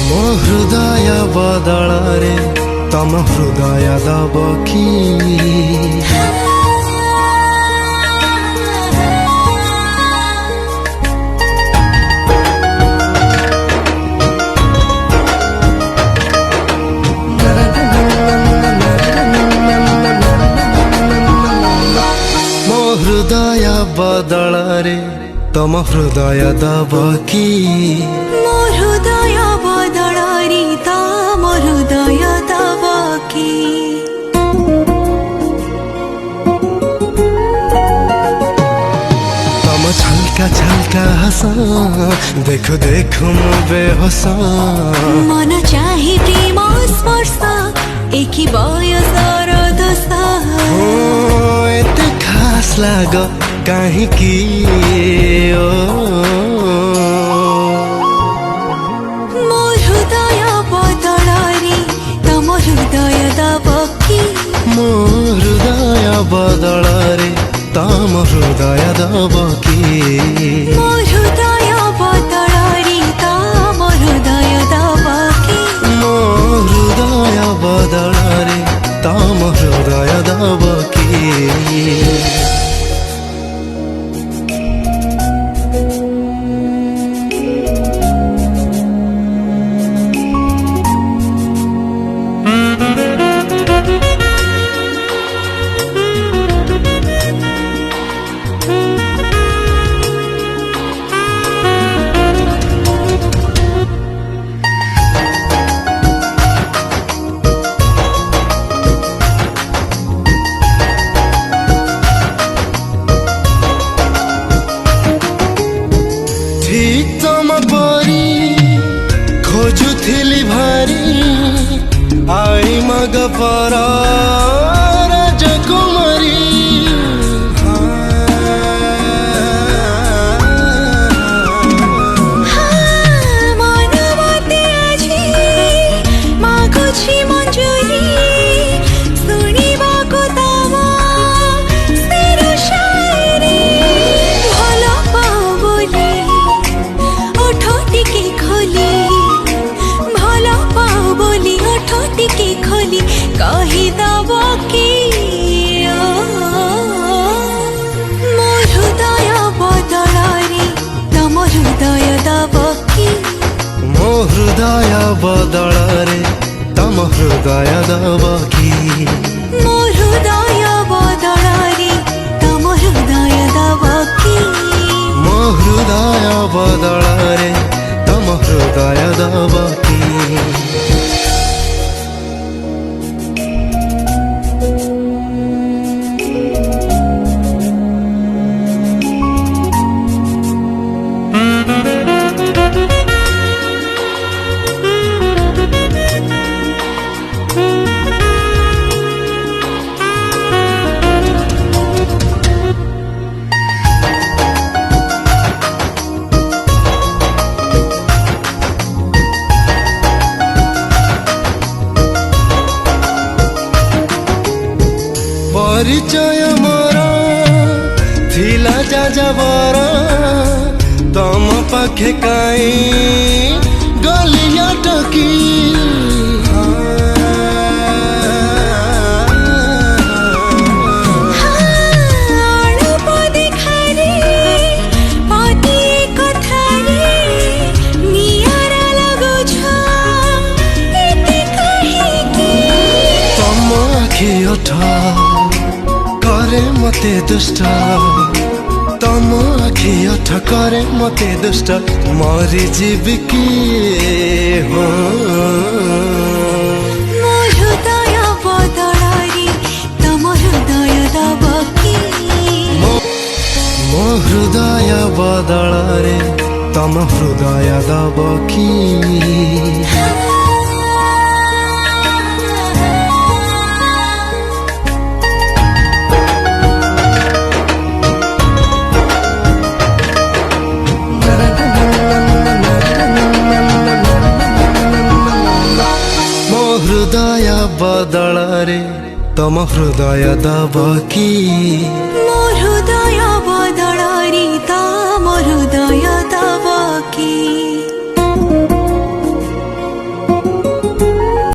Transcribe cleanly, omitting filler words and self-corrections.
ମୋ ହୃଦୟ ବଦଳରେ ତମ ହୃଦୟ ଦବ କି? ମୋ ହୃଦୟ ବଦଳରେ ତମ ହୃଦୟ ଦବ କି? ମୋ ହୃଦୟ ବଦଳରେ ତମ ହୃଦୟ ଦବ କି? ତମ ଛଲକା ଛଲକା ହସ ଦେଖୁ ଦେଖୁ ମୁଁ ବେହୋସ। ମନ ଚାହି ପ୍ରେମ ସ୍ପର୍ଶ ଏକି ବୟସର ଦୋଷ। ଏତେ ଖାସ ଲାଗ କାହିଁକି? ମୋ ହୃଦୟ ବଦଳରେ ତମ ହୃଦୟ ଦବ କି? ମୋ ହୃଦୟ ବଦଳରେ ତମ ହୃଦୟ ଦବ କି? ମୋ ହୃଦୟ ବଦଳରେ ତମ ହୃଦୟ ଦବ କି? ମୋ ହୃଦୟ ବଦଳରେ ତମ ହୃଦୟ ଦବ କି? ତମ ପରି ଖୋଜୁଥିଲି ଭାରି ଆଇ ମଗ ପର ରାଜକୁମାରୀ। କହିଦବ କି? ମୋ ହୃଦୟ ବଦଳରେ ତମ ହୃଦୟ ଦବ କି? ମୋ ହୃଦୟ ବଦଳରେ ତମ ହୃଦୟ ଦବ କି? ମୋ ହୃଦୟ ବଦଳରେ ତମ ହୃଦୟ ଦବ କି? ମୋ ହୃଦୟ ବଦଳରେ ତମ ହୃଦୟ ଦବ କି? ପରିଚୟ ମୋର ଥିଲା ଯାଯାବର ତମ ପାଖେ କାଇଁ ଗଲି ଅଟକି। ତମ ଆଖି ଓଠ करे मते दुष्ट तम आखि ओठ करे मते दुष्ट मरी जीवी की हो। ମୋ ହୃଦୟ ବଦଳରେ ତମ ହୃଦୟ ଦବ କି? ମୋ ହୃଦୟ ବଦଳରେ ତମ ହୃଦୟ ଦବ କି? ହୃଦୟ ବଦଳରେ ତମ ହୃଦୟ ଦବ କି? ମୋ ହୃଦୟ ବଦଳରେ ତମ ହୃଦୟ ଦବ କି?